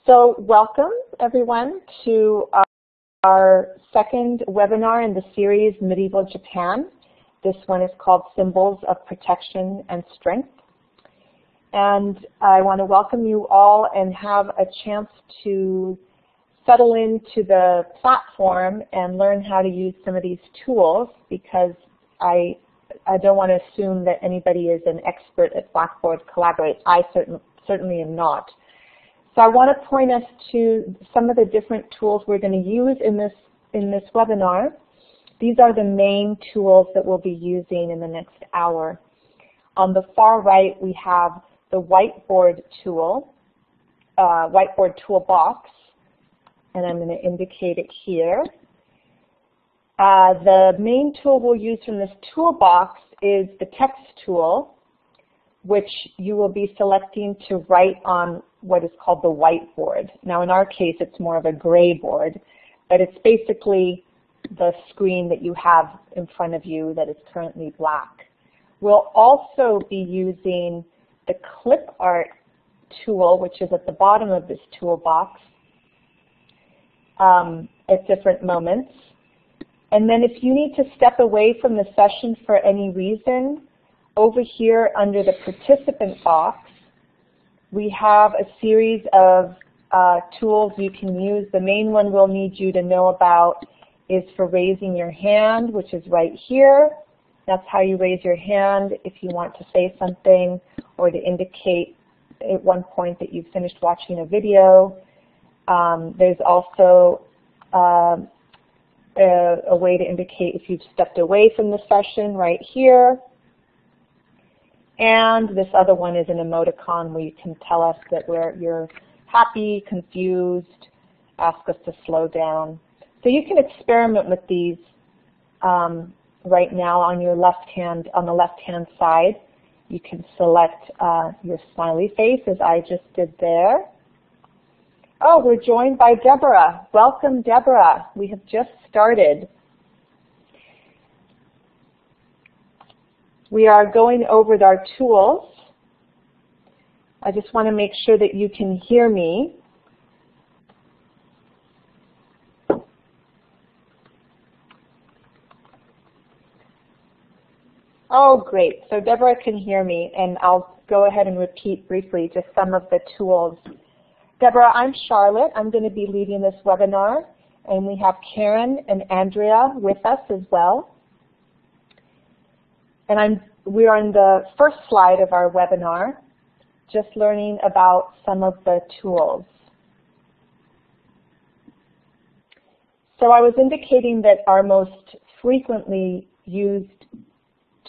So welcome everyone to our second webinar in the series Medieval Japan. This one is called Symbols of Protection and Strength. And I want to welcome you all and have a chance to settle into the platform and learn how to use some of these tools, because I don't want to assume that anybody is an expert at Blackboard Collaborate. I certainly am not. So I want to point us to some of the different tools we're going to use in this webinar. These are the main tools that we'll be using in the next hour. On the far right, we have the whiteboard tool, whiteboard toolbox, and I'm going to indicate it here. The main tool we'll use from this toolbox is the text tool, which you will be selecting to write on what is called the whiteboard. Now in our case it's more of a gray board, but it's basically the screen that you have in front of you that is currently black. We'll also be using the clip art tool, which is at the bottom of this toolbox at different moments. And then if you need to step away from the session for any reason, over here under the participant box, we have a series of tools you can use. The main one we'll need you to know about is for raising your hand, which is right here. That's how you raise your hand if you want to say something or to indicate at one point that you've finished watching a video. There's also a way to indicate if you've stepped away from the session right here. And this other one is an emoticon where you can tell us that you're happy, confused, ask us to slow down. So you can experiment with these right now on your left hand, on the left-hand side. You can select your smiley face, as I just did there. Oh, we're joined by Deborah. Welcome, Deborah. We have just started. We are going over our tools. I just want to make sure that you can hear me. Oh, great. So Deborah can hear me, and I'll go ahead and repeat briefly just some of the tools. Deborah, I'm Charlotte. I'm going to be leading this webinar, and we have Karen and Andrea with us as well. And we are on the first slide of our webinar, just learning about some of the tools. So I was indicating that our most frequently used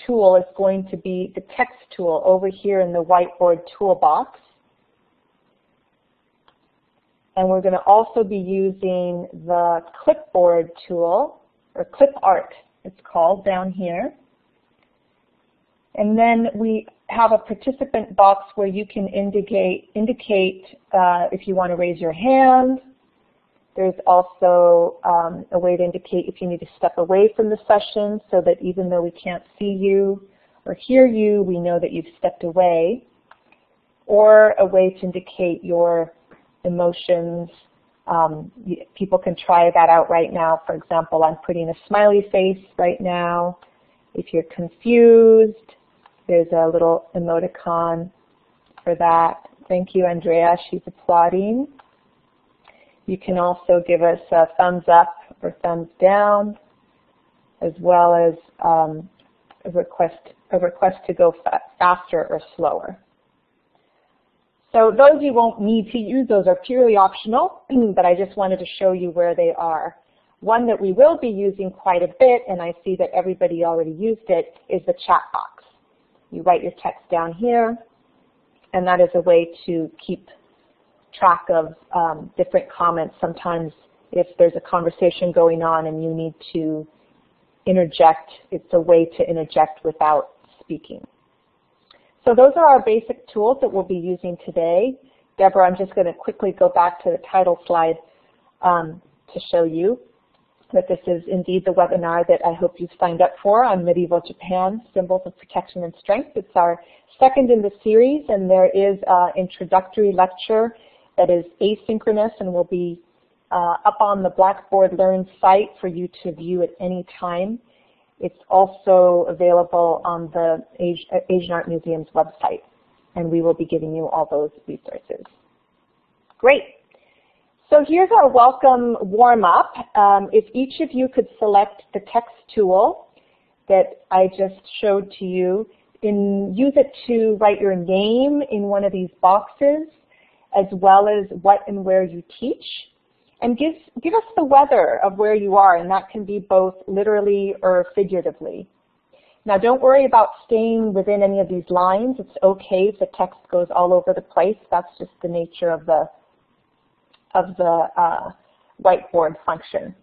tool is going to be the text tool over here in the whiteboard toolbox. And we're going to also be using the clipboard tool, or clip art it's called, down here. And then we have a participant box where you can indicate if you want to raise your hand. There's also a way to indicate if you need to step away from the session, so that even though we can't see you or hear you, we know that you've stepped away. Or a way to indicate your emotions. People can try that out right now. For example, I'm putting a smiley face right now. If you're confused, there's a little emoticon for that. Thank you, Andrea. She's applauding. You can also give us a thumbs up or thumbs down, as well as a request to go faster or slower. So those you won't need to use, those are purely optional, but I just wanted to show you where they are. One that we will be using quite a bit, and I see that everybody already used it, is the chat box. You write your text down here, and that is a way to keep track of different comments. Sometimes if there's a conversation going on and you need to interject, it's a way to interject without speaking. So those are our basic tools that we'll be using today. Deborah, I'm just going to quickly go back to the title slide to show you that this is indeed the webinar that I hope you've signed up for on Medieval Japan, Symbols of Protection and Strength. It's our second in the series, and there is an introductory lecture that is asynchronous and will be up on the Blackboard Learn site for you to view at any time. It's also available on the Asian Art Museum's website, and we will be giving you all those resources. Great. So here's our welcome warm-up. If each of you could select the text tool that I just showed to you, use it to write your name in one of these boxes, as well as what and where you teach. And give us the weather of where you are, and that can be both literally or figuratively. Now don't worry about staying within any of these lines. It's okay if the text goes all over the place. That's just the nature of the whiteboard function.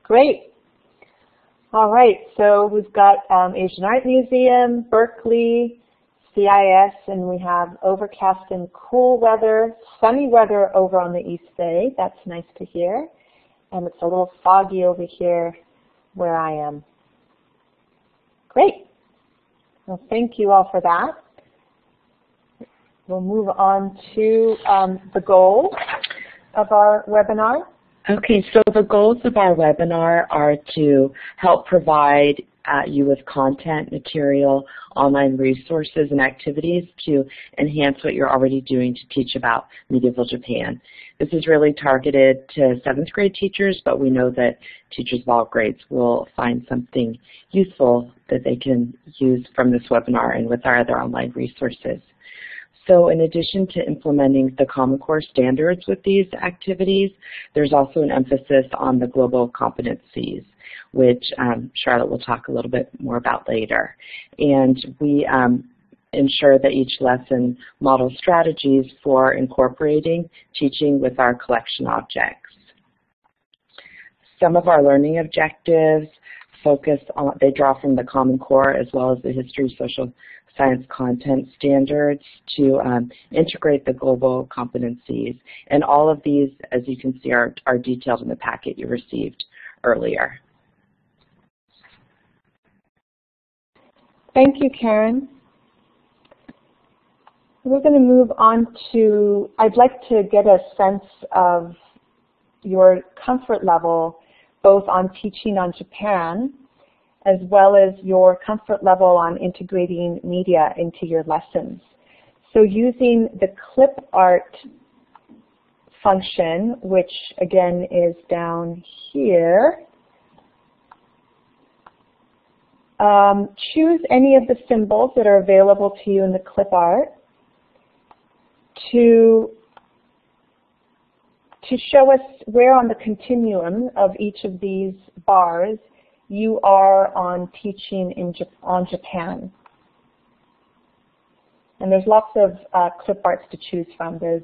Great. All right, so we've got Asian Art Museum, Berkeley, CIS, and we have overcast and cool weather, sunny weather over on the East Bay. That's nice to hear. And it's a little foggy over here where I am. Great. Well, thank you all for that. We'll move on to the goals of our webinar. Okay, so the goals of our webinar are to help provide you with content, material, online resources, and activities to enhance what you're already doing to teach about medieval Japan. This is really targeted to 7th grade teachers, but we know that teachers of all grades will find something useful that they can use from this webinar and with our other online resources. So in addition to implementing the Common Core standards with these activities, there's also an emphasis on the global competencies, which Charlotte will talk a little bit more about later. And we ensure that each lesson models strategies for incorporating teaching with our collection objects. Some of our learning objectives focus on, they draw from the Common Core as well as the history, social science content standards to integrate the global competencies. And all of these, as you can see, are detailed in the packet you received earlier. Thank you, Karen. We're going to move on to, I'd like to get a sense of your comfort level both on teaching on Japan as well as your comfort level on integrating media into your lessons. So using the clip art function, which again is down here, choose any of the symbols that are available to you in the clip art to show us where on the continuum of each of these bars you are on teaching on Japan. And there's lots of clip arts to choose from. There's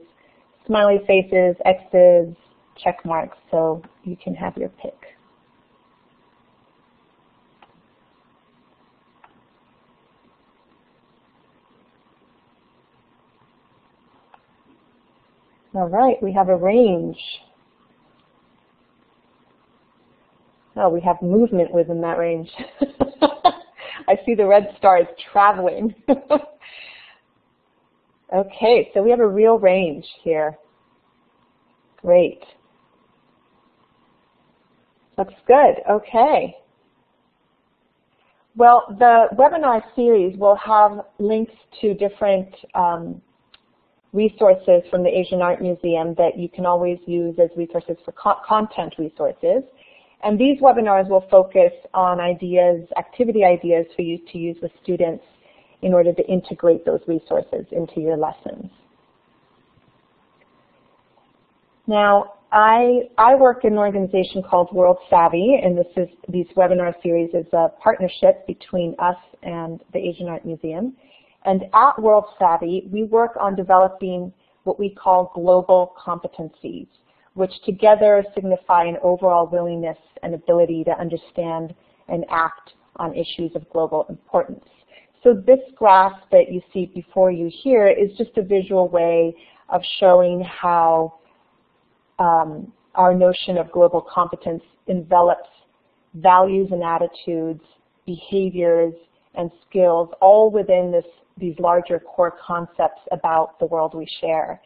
smiley faces, X's, check marks, so you can have your pick. All right, we have a range. Oh, we have movement within that range. I see the red star is traveling. Okay, so we have a real range here. Great. Looks good. Okay. Well, the webinar series will have links to different resources from the Asian Art Museum that you can always use as resources for content resources. And these webinars will focus on ideas, activity ideas for you to use with students in order to integrate those resources into your lessons. Now, I work in an organization called World Savvy, and these webinar series is a partnership between us and the Asian Art Museum. And at World Savvy, we work on developing what we call global competencies, which together signify an overall willingness and ability to understand and act on issues of global importance. So this graph that you see before you here is just a visual way of showing how our notion of global competence envelops values and attitudes, behaviors, and skills, all within these larger core concepts about the world we share.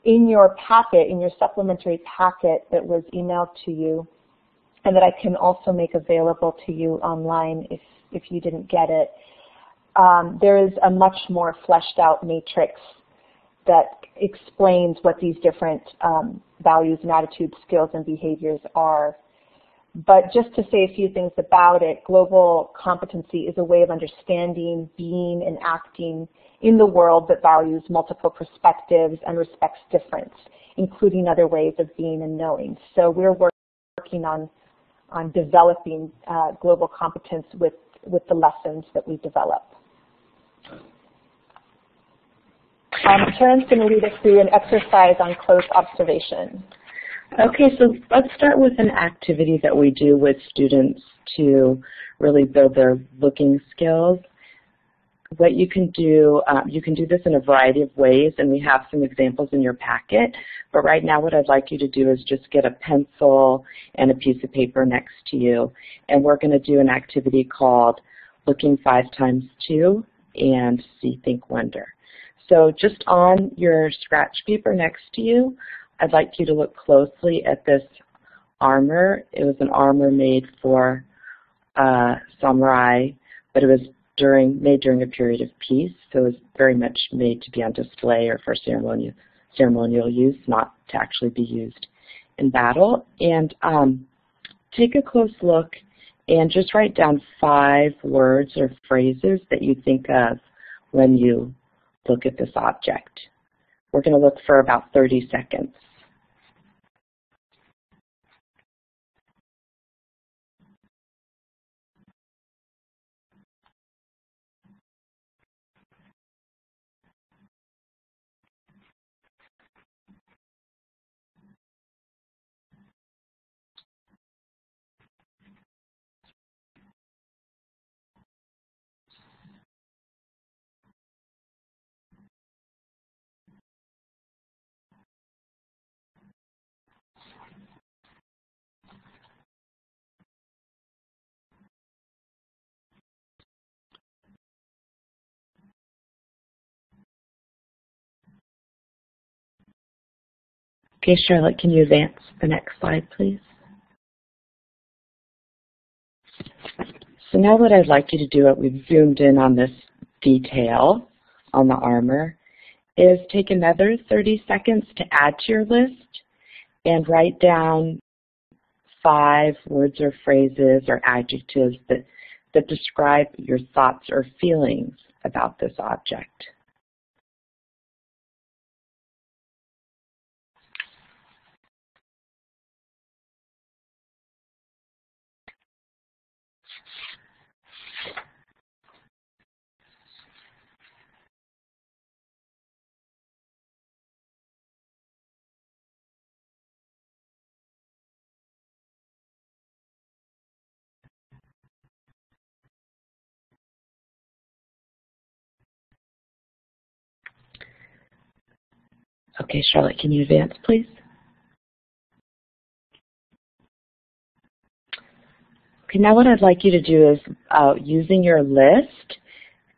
In your packet, in your supplementary packet that was emailed to you, and that I can also make available to you online if you didn't get it, there is a much more fleshed out matrix that explains what these different values and attitudes, skills, and behaviors are. But just to say a few things about it, global competency is a way of understanding, being, and acting in the world that values multiple perspectives and respects difference, including other ways of being and knowing. So we're working on developing global competence with the lessons that we develop. Karen's going to lead us through an exercise on close observation. Okay, so let's start with an activity that we do with students to really build their looking skills. What you can do this in a variety of ways, and we have some examples in your packet. But right now what I'd like you to do is just get a pencil and a piece of paper next to you. And we're going to do an activity called Looking 5 times 2 and See, Think, Wonder. So just on your scratch paper next to you, I'd like you to look closely at this armor. It was an armor made for samurai, but it was made during a period of peace, so it was very much made to be on display or for ceremonial use, not to actually be used in battle. And take a close look and just write down 5 words or phrases that you think of when you look at this object. We're going to look for about 30 seconds. Okay, Charlotte, can you advance the next slide, please? So now what I'd like you to do, we've zoomed in on this detail on the armor, is take another 30 seconds to add to your list and write down 5 words or phrases or adjectives that describe your thoughts or feelings about this object. Okay, Charlotte, can you advance, please? Okay, now what I'd like you to do is, using your list,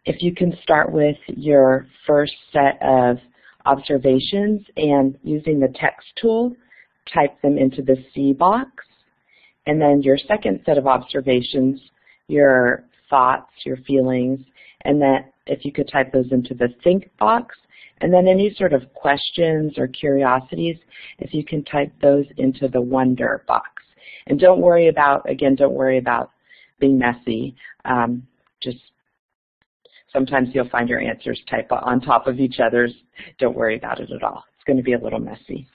if you can start with your first set of observations and using the text tool, type them into the C box. And then your second set of observations, your thoughts, your feelings, and then if you could type those into the think box. And then any sort of questions or curiosities, if you can type those into the wonder box. And don't worry about, again, don't worry about being messy. Just sometimes you'll find your answers type on top of each other's. Don't worry about it at all. It's going to be a little messy.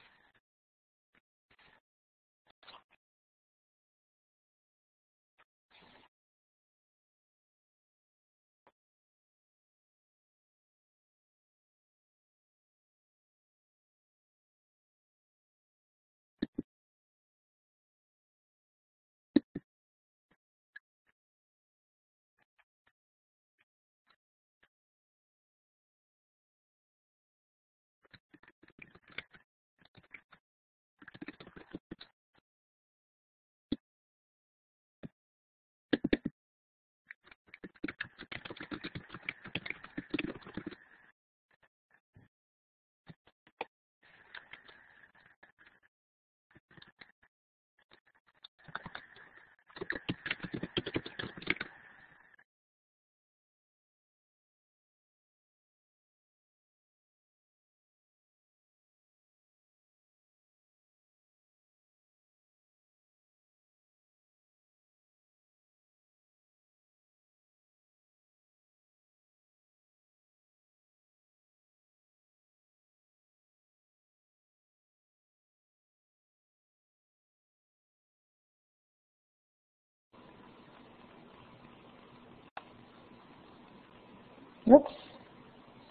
Oops,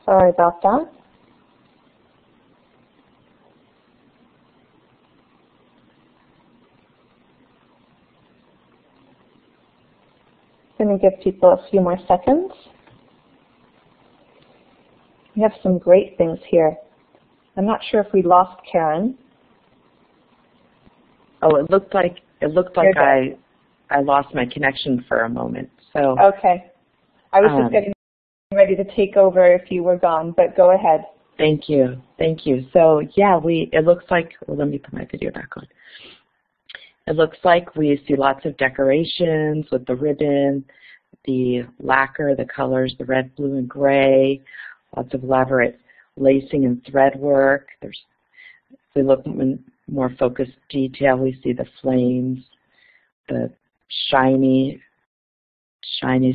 sorry about that. Going to give people a few more seconds. We have some great things here. I'm not sure if we lost Karen. Oh, it looked like I lost my connection for a moment. So okay, I was just getting ready to take over if you were gone, but go ahead. Thank you, thank you. So yeah, it looks like. Well, let me put my video back on. It looks like we see lots of decorations with the ribbon, the lacquer, the colors, the red, blue, and gray. Lots of elaborate lacing and thread work. If we look in more focused detail, we see the flames, the shiny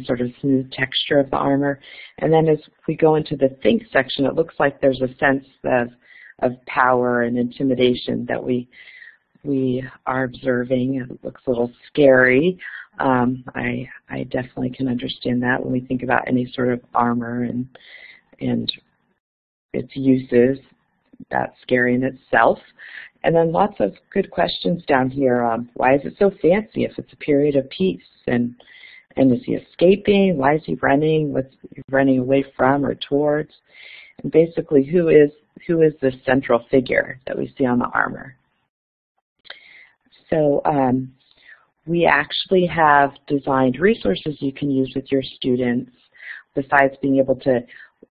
sort of smooth texture of the armor. And then as we go into the think section, it looks like there's a sense of power and intimidation that we are observing. It looks a little scary. I definitely can understand that when we think about any sort of armor and its uses. That's scary in itself. And then lots of good questions down here. Why is it so fancy if it's a period of peace? And is he escaping? Why is he running? What's he running away from or towards? And basically, who is the central figure that we see on the armor? So we actually have designed resources you can use with your students. Besides being able to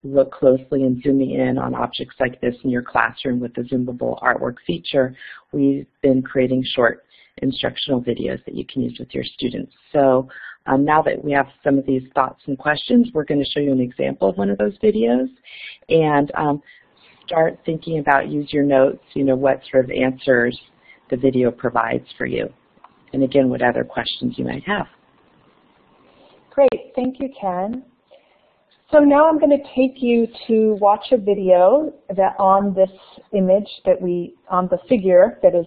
look closely and zooming in on objects like this in your classroom with the zoomable artwork feature, we've been creating short instructional videos that you can use with your students. So now that we have some of these thoughts and questions, we're going to show you an example of one of those videos and start thinking about, use your notes, what sort of answers the video provides for you. And again, what other questions you might have. Great, thank you, Karen. So now I'm going to take you to watch a video that on this image on the figure that is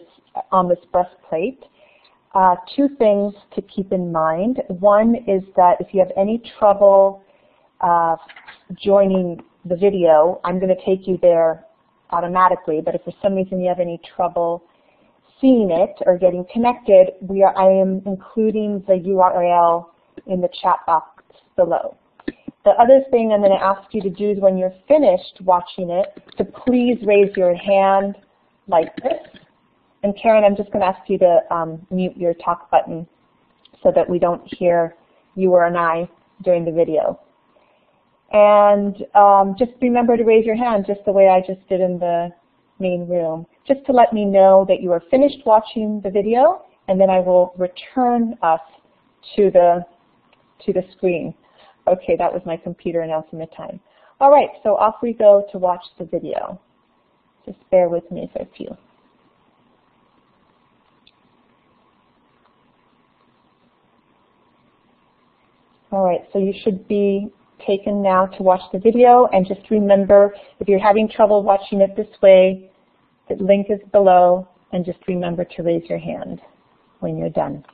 on this breastplate. Two things to keep in mind. One is that if you have any trouble joining the video, I'm going to take you there automatically, but if for some reason you have any trouble seeing it or getting connected, I am including the URL in the chat box below. The other thing I'm going to ask you to do is when you're finished watching it, to please raise your hand like this. And Karen, I'm just going to ask you to mute your talk button so that we don't hear you or I during the video. And just remember to raise your hand just the way I just did in the main room, just to let me know that you are finished watching the video, and then I will return us to the screen. Okay, that was my computer announcement time. All right, so off we go to watch the video. Just bear with me for a few. All right, so you should be taken now to watch the video, and just remember, if you're having trouble watching it this way, the link is below, and just remember to raise your hand when you're done.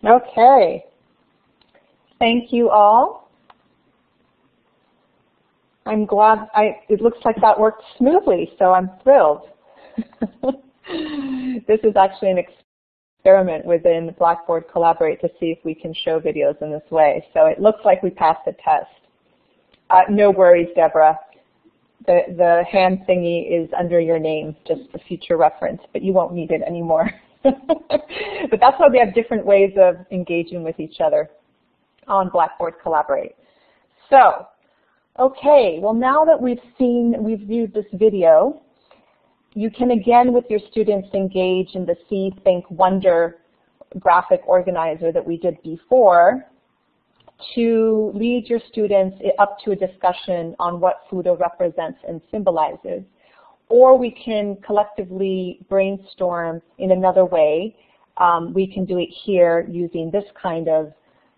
Okay. Thank you all. I'm glad it looks like that worked smoothly, so I'm thrilled. This is actually an experiment within Blackboard Collaborate to see if we can show videos in this way. So it looks like we passed the test. No worries, Deborah. The hand thingy is under your name, just for future reference, but you won't need it anymore. But that's why we have different ways of engaging with each other on Blackboard Collaborate. So, okay, well now that we've viewed this video, you can again with your students engage in the See, Think, Wonder graphic organizer that we did before to lead your students up to a discussion on what Fudo represents and symbolizes. Or we can collectively brainstorm in another way. We can do it here using this kind of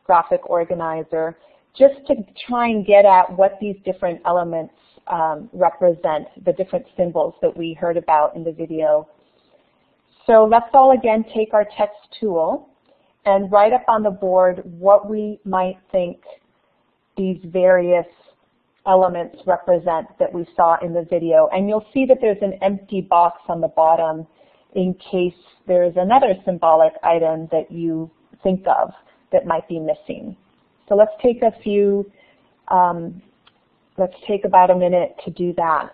graphic organizer just to try and get at what these different elements represent, the different symbols that we heard about in the video. So let's all again take our text tool and write up on the board what we might think these various elements represent that we saw in the video. And you'll see that there's an empty box on the bottom in case there's another symbolic item that you think of that might be missing. So let's take let's take about a minute to do that.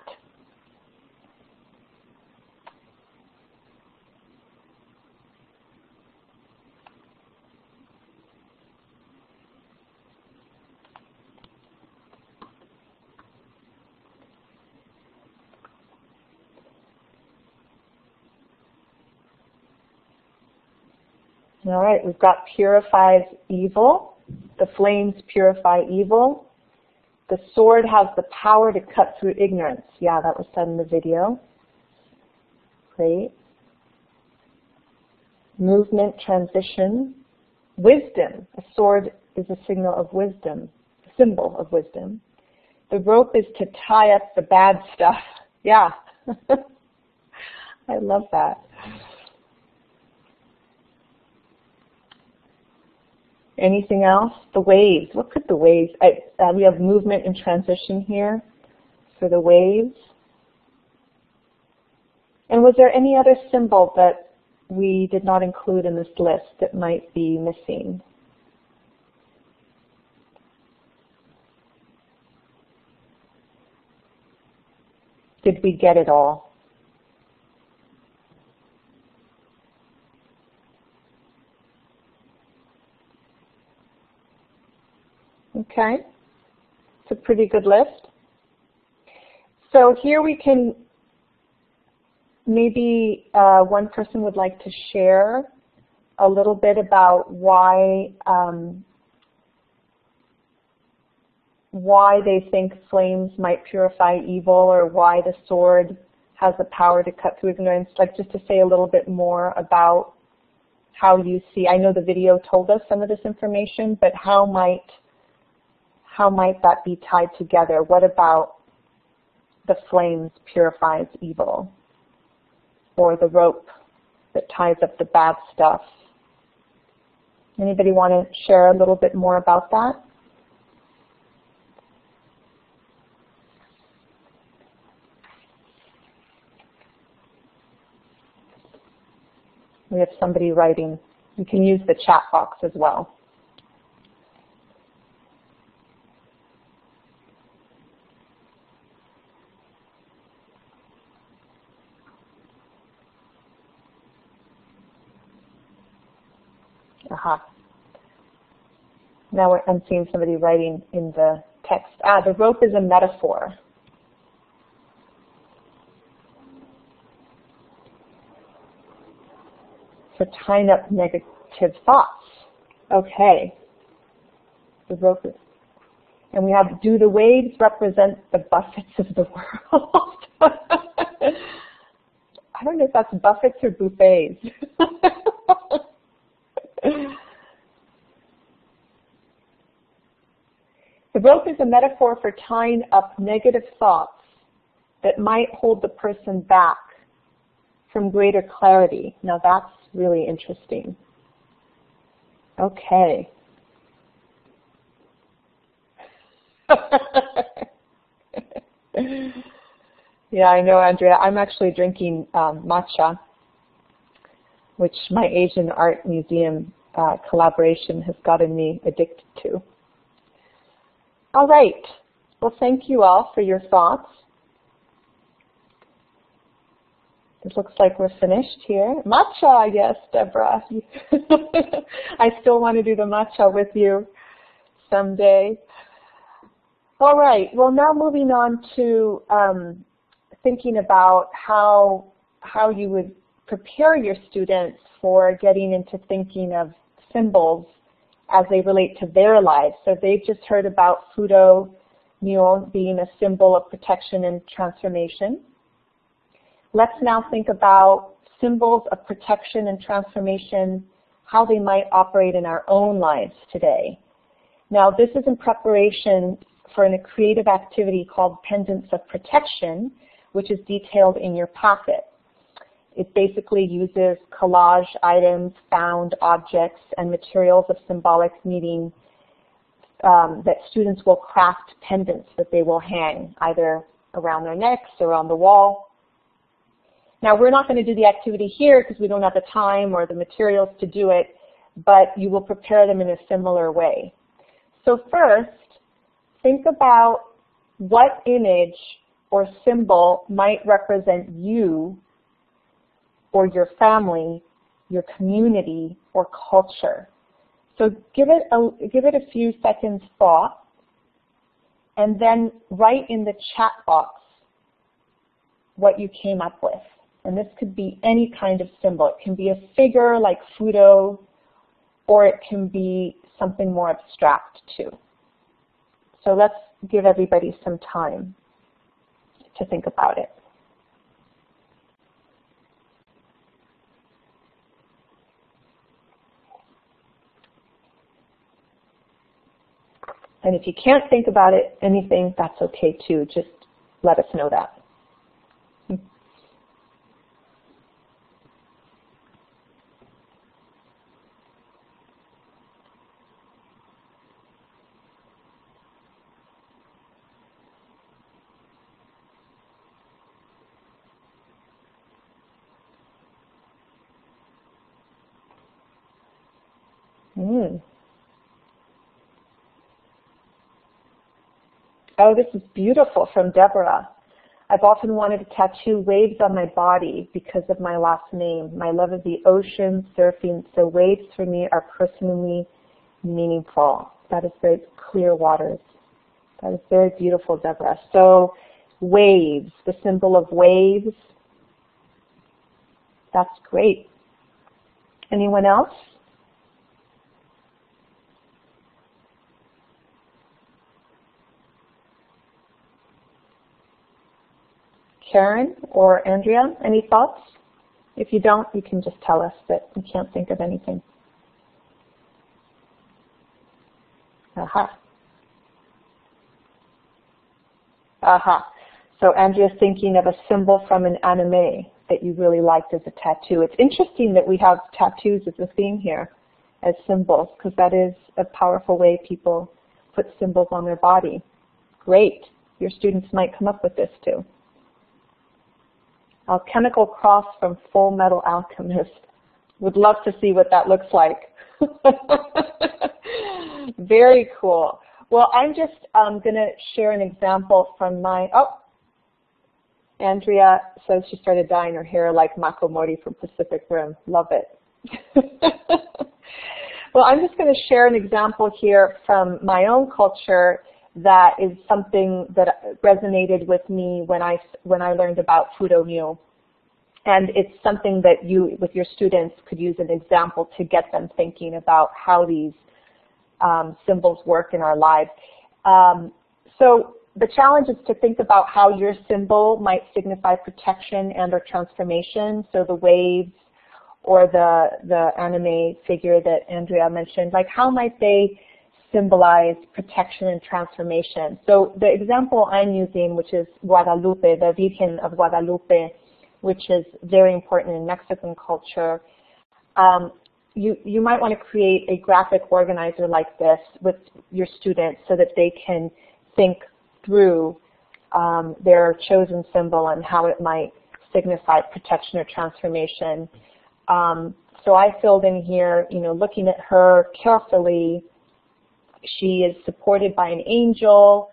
All right, we've got purifies evil. The flames purify evil. The sword has the power to cut through ignorance. Yeah, that was said in the video. Great. Movement, transition. Wisdom. A sword is a signal of wisdom, a symbol of wisdom. The rope is to tie up the bad stuff. Yeah. I love that. Anything else? The waves. What could the waves? We have movement and transition here for the waves. And was there any other symbol that we did not include in this list that might be missing? Did we get it all? Okay, it's a pretty good list. So here we can, maybe one person would like to share a little bit about why they think flames might purify evil, or why the sword has the power to cut through ignorance. Like just to say a little bit more about how you see. I know the video told us some of this information, but how might that be tied together? What about the flames purifies evil? Or the rope that ties up the bad stuff? Anybody want to share a little bit more about that? We have somebody writing. You can use the chat box as well. Aha. Now I'm seeing somebody writing in the text. The rope is a metaphor. For tying up negative thoughts. Okay. The rope is, and we have, do the waves represent the buffets of the world? I don't know if that's buffets or buffets. The rope is a metaphor for tying up negative thoughts that might hold the person back from greater clarity. Now that's really interesting. Okay. Yeah, I know, Andrea. I'm actually drinking matcha, which my Asian Art Museum collaboration has gotten me addicted to. All right. Well, thank you all for your thoughts. It looks like we're finished here. Matcha, yes, Deborah. I still want to do the matcha with you someday. All right, well now moving on to thinking about how you would prepare your students for getting into thinking of symbols as they relate to their lives. So they've just heard about Fudo Mule being a symbol of protection and transformation. Let's now think about symbols of protection and transformation, how they might operate in our own lives today. Now this is in preparation for a creative activity called Pendants of Protection, which is detailed in your packet. It basically uses collage items, found objects, and materials of symbolic meaning that students will craft pendants that they will hang either around their necks or on the wall. Now we're not going to do the activity here because we don't have the time or the materials to do it, but you will prepare them in a similar way. So first, think about what image or symbol might represent you or your family, your community, or culture. So give it a few seconds thought, and then write in the chat box what you came up with. And this could be any kind of symbol. It can be a figure like Fudo, or it can be something more abstract too. So let's give everybody some time to think about it. And if you can't think about it, anything, that's okay too. Just let us know that. Oh, this is beautiful from Deborah. I've often wanted to tattoo waves on my body because of my last name. My love of the ocean, surfing, so waves for me are personally meaningful. That is very clear waters. That is very beautiful, Deborah. So waves, the symbol of waves. That's great. Anyone else? Karen or Andrea, any thoughts? If you don't, you can just tell us that you can't think of anything. Aha. Aha. So Andrea's thinking of a symbol from an anime that you really liked as a tattoo. It's interesting that we have tattoos as a theme here as symbols, because that is a powerful way people put symbols on their body. Great. Your students might come up with this too. Alchemical cross from Full Metal Alchemist. Would love to see what that looks like. Very cool. Well, I'm just going to share an example from my, Andrea says she started dyeing her hair like Makomori from Pacific Rim. Love it. Well, I'm just going to share an example here from my own culture that is something that resonated with me when I learned about Fudo Mule. And it's something that you, with your students, could use an example to get them thinking about how these symbols work in our lives. So the challenge is to think about how your symbol might signify protection and or transformation. So the waves or the anime figure that Andrea mentioned, like how might they symbolize protection and transformation? So the example I'm using, which is Guadalupe, the Virgen of Guadalupe, which is very important in Mexican culture, you might want to create a graphic organizer like this with your students so that they can think through their chosen symbol and how it might signify protection or transformation. So I filled in here, looking at her carefully. She is supported by an angel.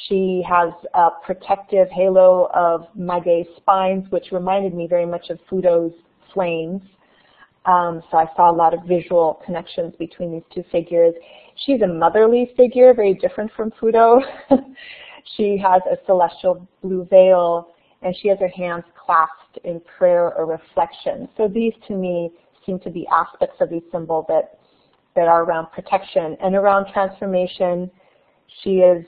She has a protective halo of maguey spines, which reminded me very much of Fudo's flames. So I saw a lot of visual connections between these two figures. She's a motherly figure, very different from Fudo. She has a celestial blue veil, and she has her hands clasped in prayer or reflection. So these, to me, seem to be aspects of these symbols that are around protection. And around transformation, she is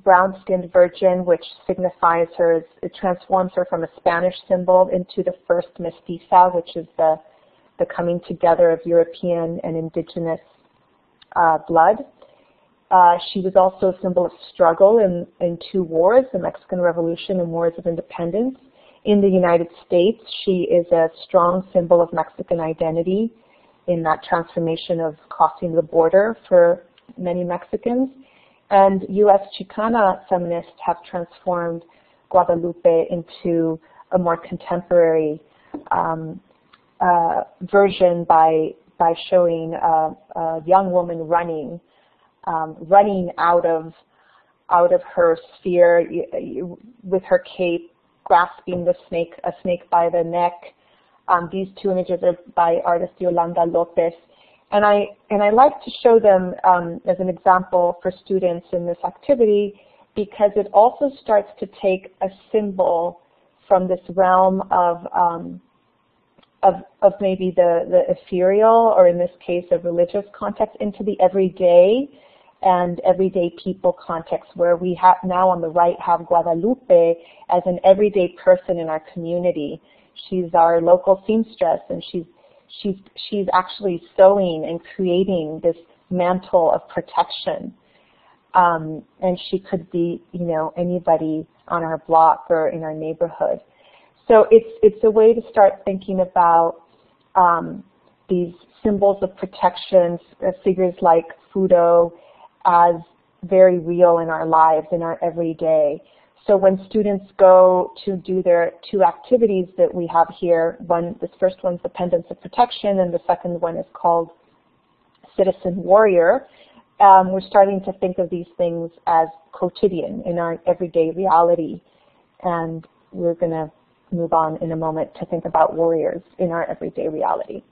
brown-skinned virgin, which signifies her, it transforms her from a Spanish symbol into the first mestiza, which is the coming together of European and indigenous blood. She was also a symbol of struggle in two wars, the Mexican Revolution and Wars of Independence. In the United States, she is a strong symbol of Mexican identity in that transformation of crossing the border for many Mexicans. And U.S. Chicana feminists have transformed Guadalupe into a more contemporary version by showing a young woman running out of her sphere with her cape, grasping a snake by the neck. These two images are by artist Yolanda Lopez, and I like to show them as an example for students in this activity because it also starts to take a symbol from this realm of maybe the ethereal, or in this case a religious context, into the everyday and everyday people context, where we have now on the right have Guadalupe as an everyday person in our community. She's our local seamstress, and she's actually sewing and creating this mantle of protection. And she could be, you know, anybody on our block or in our neighborhood. So it's a way to start thinking about these symbols of protection, figures like Fudo, as very real in our lives, in our everyday. So when students go to do their two activities that we have here, this first one's the Pendants of Protection, and the second one is called Citizen Warrior, we're starting to think of these things as quotidian in our everyday reality. And we're going to move on in a moment to think about warriors in our everyday reality.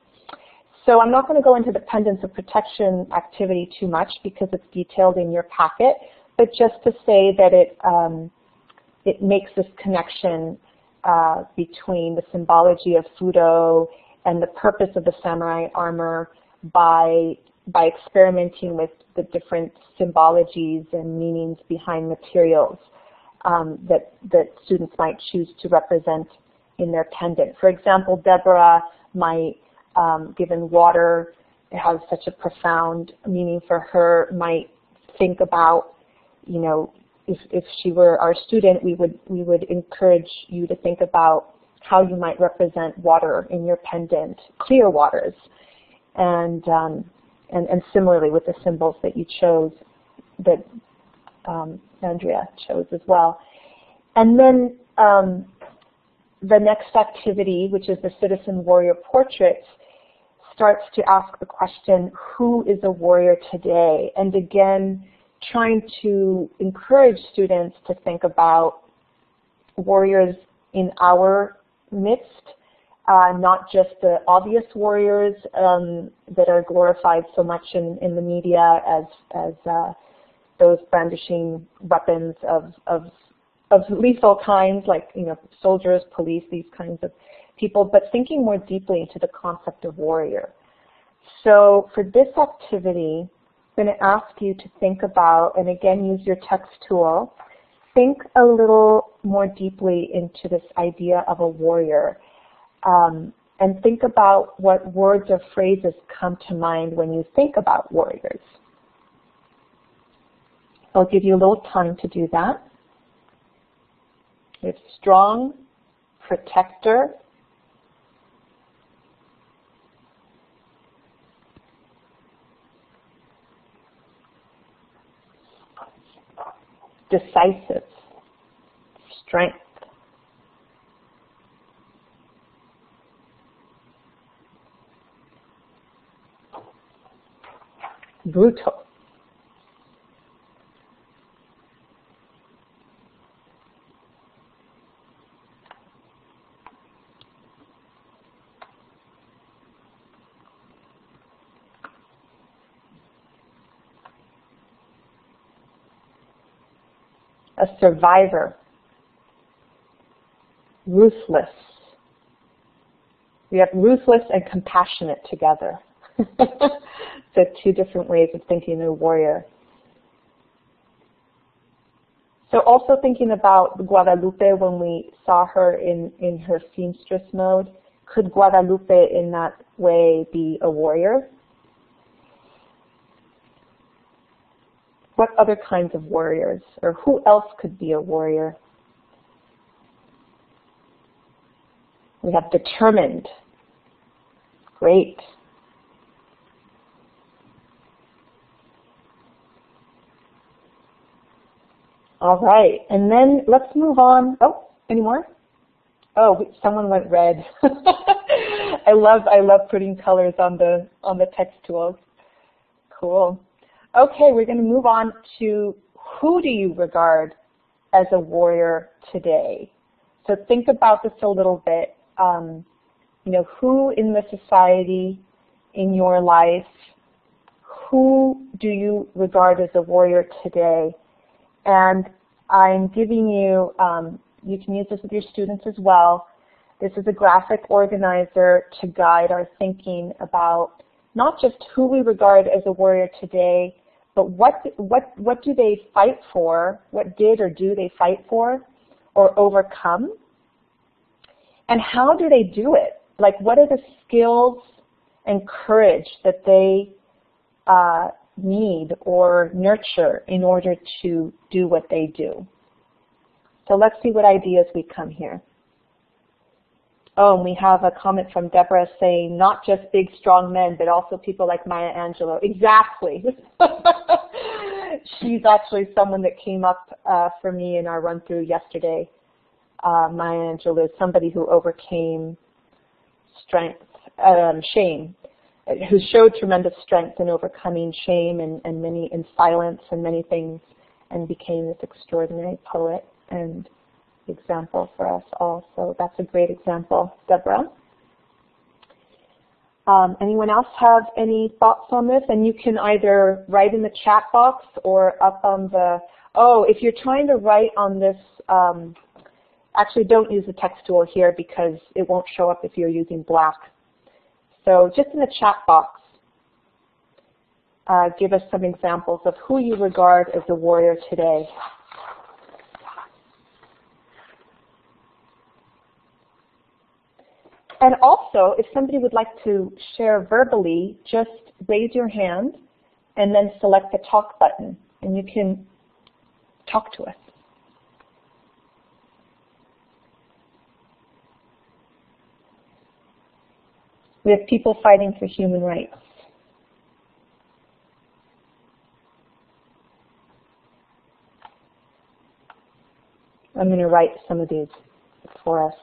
So I'm not going to go into the Pendants of Protection activity too much because it's detailed in your packet, but just to say that it makes this connection between the symbology of Fudo and the purpose of the samurai armor by experimenting with the different symbologies and meanings behind materials that students might choose to represent in their pendant. For example, Deborah might, given water has such a profound meaning for her, might think about, you know, if she were our student, we would encourage you to think about how you might represent water in your pendant, clear waters, and similarly with the symbols that you chose, that Andrea chose as well. And then the next activity, which is the Citizen Warrior Portraits, starts to ask the question, who is a warrior today? And again, trying to encourage students to think about warriors in our midst, not just the obvious warriors that are glorified so much in the media as those brandishing weapons of lethal kinds, like, you know, soldiers, police, these kinds of people, but thinking more deeply into the concept of warrior. So for this activity, I'm going to ask you to think about, and again use your text tool, think a little more deeply into this idea of a warrior, and think about what words or phrases come to mind when you think about warriors. I'll give you a little time to do that. It's strong, protector, decisive, strength, brutal, a survivor, ruthless. We have ruthless and compassionate together. So two different ways of thinking of a warrior. So also thinking about Guadalupe when we saw her in her seamstress mode, could Guadalupe in that way be a warrior? What other kinds of warriors, or who else could be a warrior? We have determined. Great. All right, and then let's move on. Oh, any more? Oh, someone went red. I love putting colors on the text tools. Cool. Okay, we're going to move on to who do you regard as a warrior today? So think about this a little bit. You know, who in the society, in your life, who do you regard as a warrior today? And I'm giving you, you can use this with your students as well. This is a graphic organizer to guide our thinking about not just who we regard as a warrior today, but what do they fight for? What did or do they fight for or overcome? And how do they do it? Like, what are the skills and courage that they need or nurture in order to do what they do? So let's see what ideas we come here. Oh, and we have a comment from Deborah saying not just big, strong men, but also people like Maya Angelou. Exactly. She's actually someone that came up for me in our run-through yesterday. Maya Angelou is somebody who overcame shame, who showed tremendous strength in overcoming shame and silence and many things, and became this extraordinary poet and example for us all. So that's a great example, Deborah. Anyone else have any thoughts on this? And you can either write in the chat box or up on the, oh, if you're trying to write on this, actually don't use the text tool here because it won't show up if you're using black. So just in the chat box, give us some examples of who you regard as a warrior today. And also, if somebody would like to share verbally, just raise your hand and then select the talk button, and you can talk to us. We have people fighting for human rights. I'm going to write some of these for us.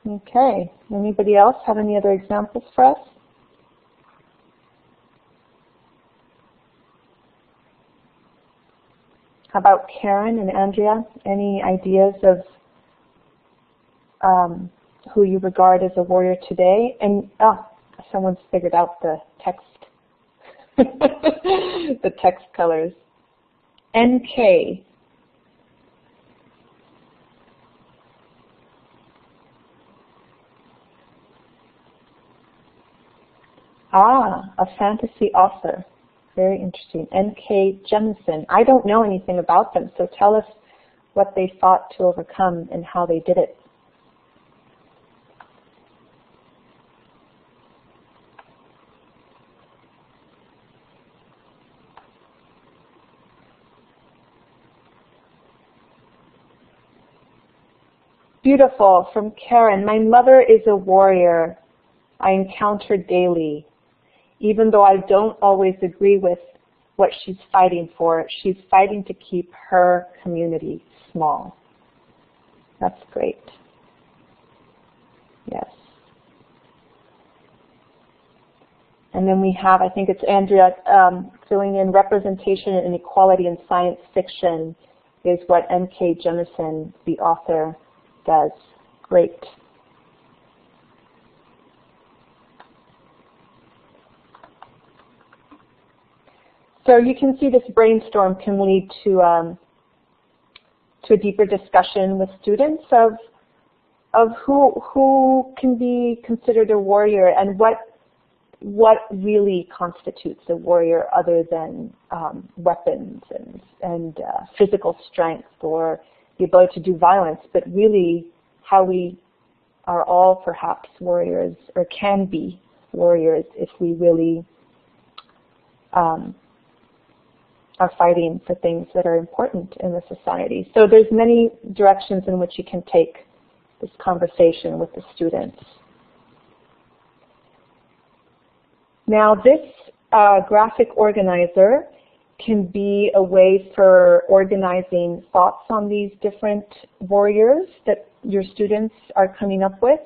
Okay, anybody else have any other examples for us? How about Karen and Andrea? Any ideas of who you regard as a warrior today? And someone's figured out the text, the text colors. NK. A fantasy author. Very interesting. N.K. Jemisin. I don't know anything about them, so tell us what they fought to overcome and how they did it. Beautiful. From Karen. My mother is a warrior I encounter daily. even though I don't always agree with what she's fighting for, she's fighting to keep her community small. That's great. Yes. And then we have, I think it's Andrea filling in, representation and equality in science fiction is what N.K. Jemisin, the author, does. Great. So you can see this brainstorm can lead to a deeper discussion with students of who can be considered a warrior and what really constitutes a warrior other than weapons and physical strength or the ability to do violence, but really how we are all perhaps warriors or can be warriors if we really are fighting for things that are important in the society. So there's many directions in which you can take this conversation with the students. Now this graphic organizer can be a way for organizing thoughts on these different warriors that your students are coming up with.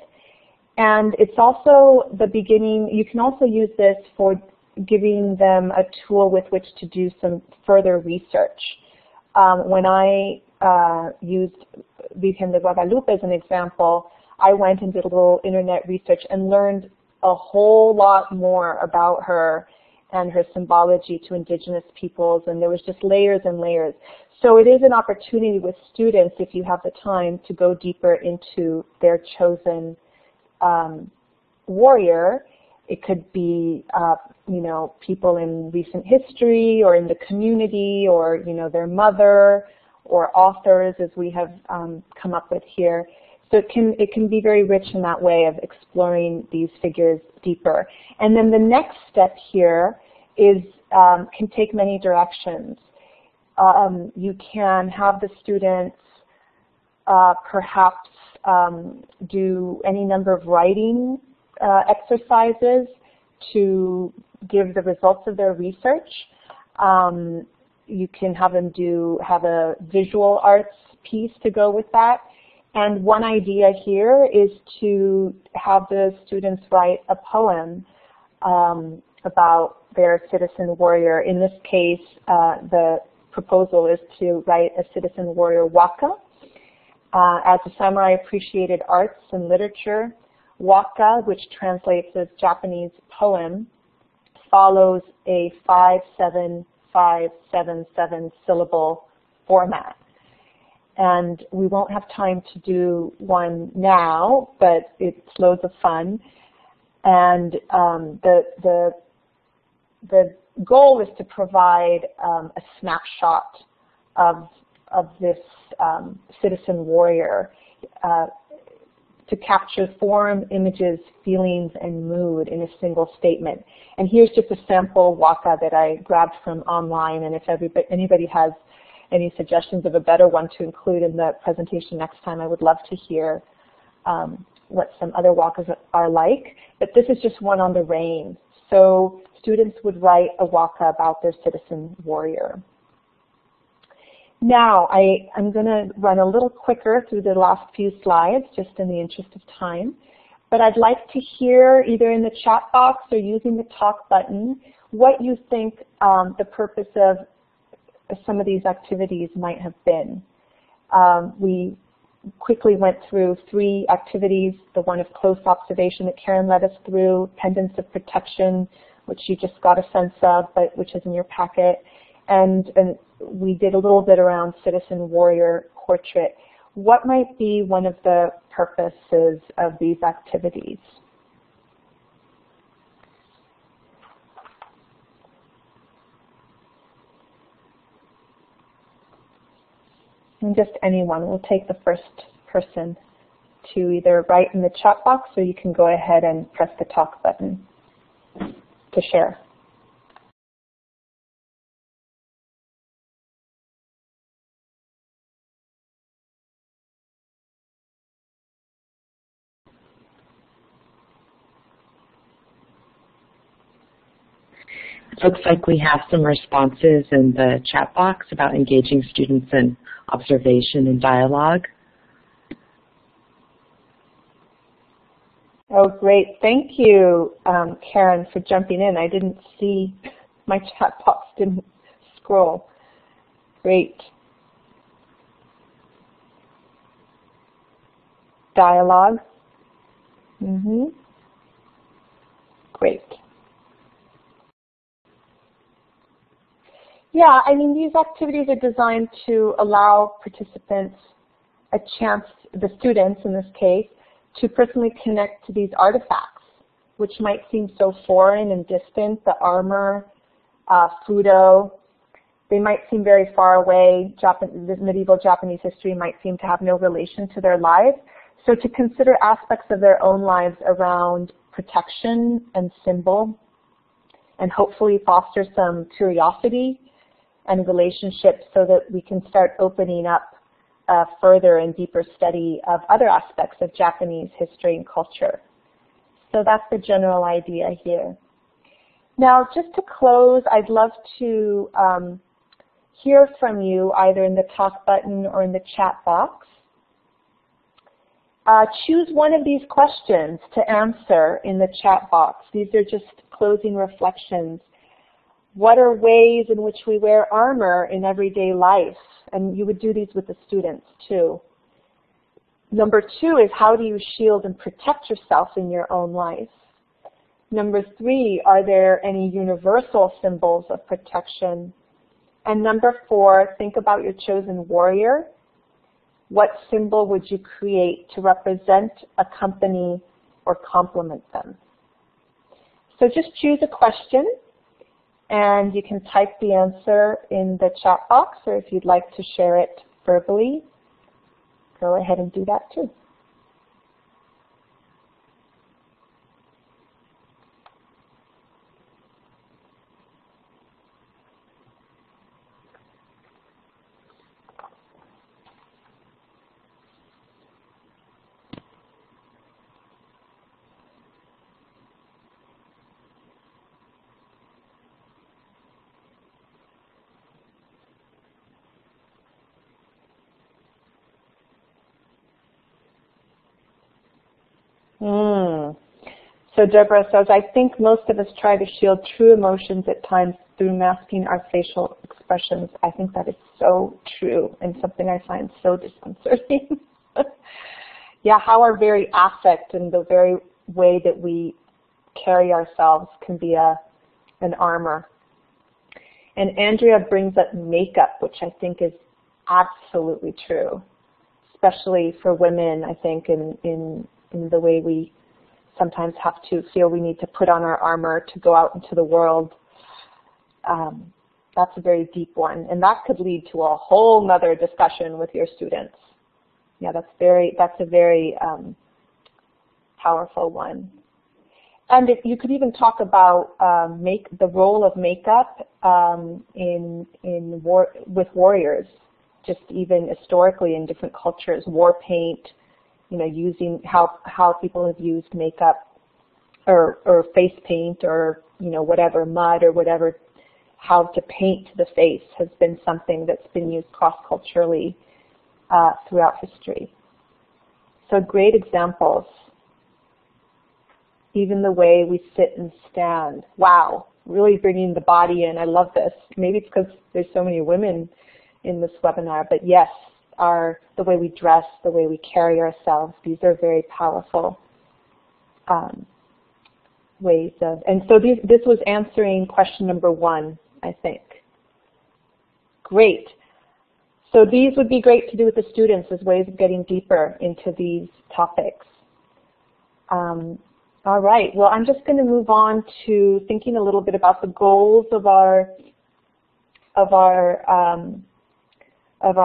And it's also the beginning, you can also use this for giving them a tool with which to do some further research. When I used Virgen de Guadalupe as an example, I went and did a little internet research and learned a whole lot more about her and her symbology to indigenous peoples, and there was just layers and layers. So it is an opportunity with students, if you have the time, to go deeper into their chosen warrior. It could be, you know, people in recent history or in the community or, you know, their mother or authors, as we have come up with here. So it can be very rich in that way of exploring these figures deeper. And then the next step here is can take many directions. You can have the students perhaps do any number of writing exercises to give the results of their research. You can have them have a visual arts piece to go with that. And one idea here is to have the students write a poem about their citizen warrior. In this case, the proposal is to write a citizen warrior waka. As a samurai appreciated arts and literature, waka, which translates as Japanese poem, follows a 5-7-5-7-7 syllable format. And we won't have time to do one now, but it's loads of fun. And the goal is to provide a snapshot of this citizen warrior to capture form, images, feelings, and mood in a single statement. And here's just a sample waka that I grabbed from online, and if anybody has any suggestions of a better one to include in the presentation next time, I would love to hear what some other wakas are like. But this is just one on the rain. So students would write a waka about their citizen warrior. Now, I'm going to run a little quicker through the last few slides, just in the interest of time. But I'd like to hear, either in the chat box or using the talk button, what you think the purpose of some of these activities might have been. We quickly went through 3 activities, the one of close observation that Karen led us through, pendants of protection, which you just got a sense of, but which is in your packet, and we did a little bit around citizen warrior portrait. What might be one of the purposes of these activities? And just anyone. We'll take the first person to either write in the chat box, or you can go ahead and press the talk button to share. looks like we have some responses in the chat box about engaging students in observation and dialogue. Oh, great. Thank you, Karen, for jumping in. I didn't see, my chat box didn't scroll. Great. Dialogue. Great. Yeah, I mean, these activities are designed to allow participants a chance, the students in this case, to personally connect to these artifacts, which might seem so foreign and distant. The armor, Fudo, they might seem very far away. The medieval Japanese history might seem to have no relation to their lives. So to consider aspects of their own lives around protection and symbol, and hopefully foster some curiosity and relationships so that we can start opening up further and deeper study of other aspects of Japanese history and culture. So that's the general idea here. Now, just to close, I'd love to hear from you either in the talk button or in the chat box. Choose one of these questions to answer in the chat box. These are just closing reflections. What are ways in which we wear armor in everyday life? And you would do these with the students too. Number 2 is, how do you shield and protect yourself in your own life? Number 3, are there any universal symbols of protection? And number 4, think about your chosen warrior. What symbol would you create to represent, accompany, or complement them? So just choose a question, and you can type the answer in the chat box, or if you'd like to share it verbally, go ahead and do that too. So Deborah says, I think most of us try to shield true emotions at times through masking our facial expressions. I think that is so true and something I find so disconcerting. Yeah, how our very affect and the very way that we carry ourselves can be an armor. And Andrea brings up makeup, which I think is absolutely true, especially for women, I think, in the way we sometimes have to feel we need to put on our armor to go out into the world. That's a very deep one, and that could lead to a whole nother discussion with your students. Yeah, that's a very powerful one. And if you could even talk about the role of makeup with warriors, just even historically in different cultures, war paint, using how people have used makeup or face paint or, whatever, mud or whatever, how to paint the face has been something that's been used cross-culturally throughout history. So great examples. Even the way we sit and stand. Wow, really bringing the body in. I love this. Maybe it's because there's so many women in this webinar, but yes, the way we dress, the way we carry ourselves, these are very powerful ways of, and so this was answering question number 1, I think. Great. So these would be great to do with the students as ways of getting deeper into these topics. All right, well, I'm just going to move on to thinking a little bit about the goals of our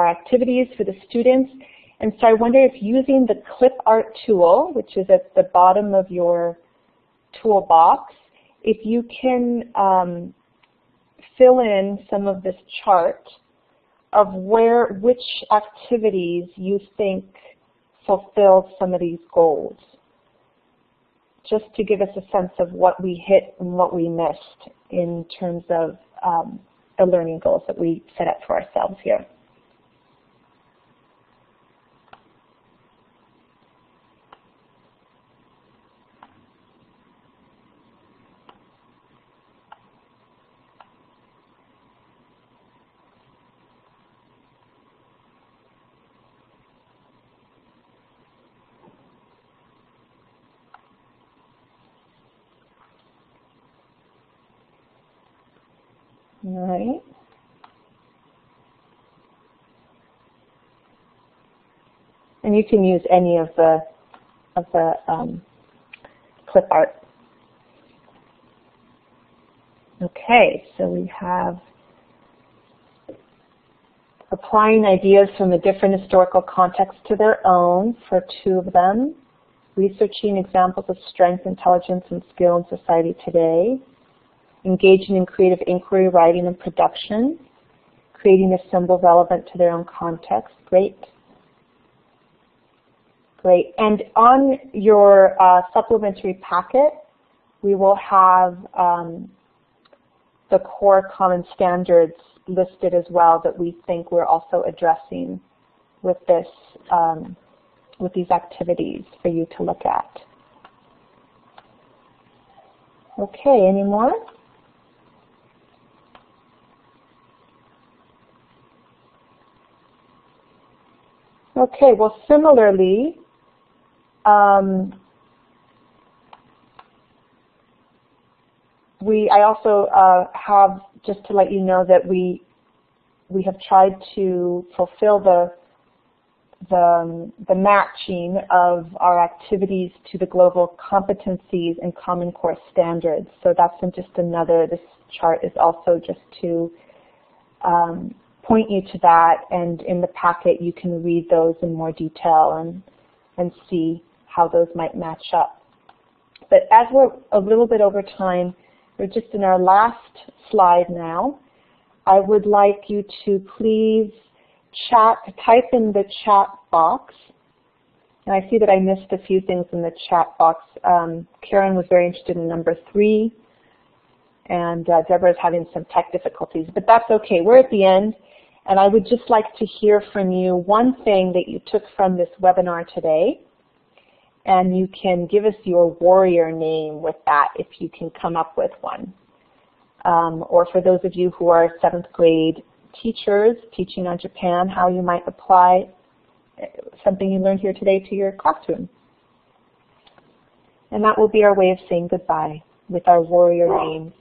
activities for the students. And so I wonder if using the clip art tool, which is at the bottom of your toolbox, if you can fill in some of this chart of which activities you think fulfilled some of these goals, just to give us a sense of what we hit and what we missed in terms of the learning goals that we set up for ourselves here. All right. And you can use any of the clip art. Okay, so we have applying ideas from a different historical context to their own for 2 of them, researching examples of strength, intelligence, and skill in society today, engaging in creative inquiry, writing, and production, creating a symbol relevant to their own context. Great. Great. And on your supplementary packet, we will have the core common standards listed as well that we think we're also addressing with this, with these activities for you to look at. Okay, any more? Okay, well, similarly, I also have, just to let you know that we have tried to fulfill the matching of our activities to the global competencies and Common Core standards. So that's just another, this chart is also just to point you to that, and in the packet you can read those in more detail and see how those might match up. But as we're a little bit over time, we're just in our last slide now. I would like you to please type in the chat box. And I see that I missed a few things in the chat box. Karen was very interested in number 3, and Deborah is having some tech difficulties, but that's okay. We're at the end. And I would just like to hear from you one thing that you took from this webinar today, and you can give us your warrior name with that if you can come up with one. Or for those of you who are 7th grade teachers teaching on Japan, how you might apply something you learned here today to your classroom. And that will be our way of saying goodbye with our warrior names.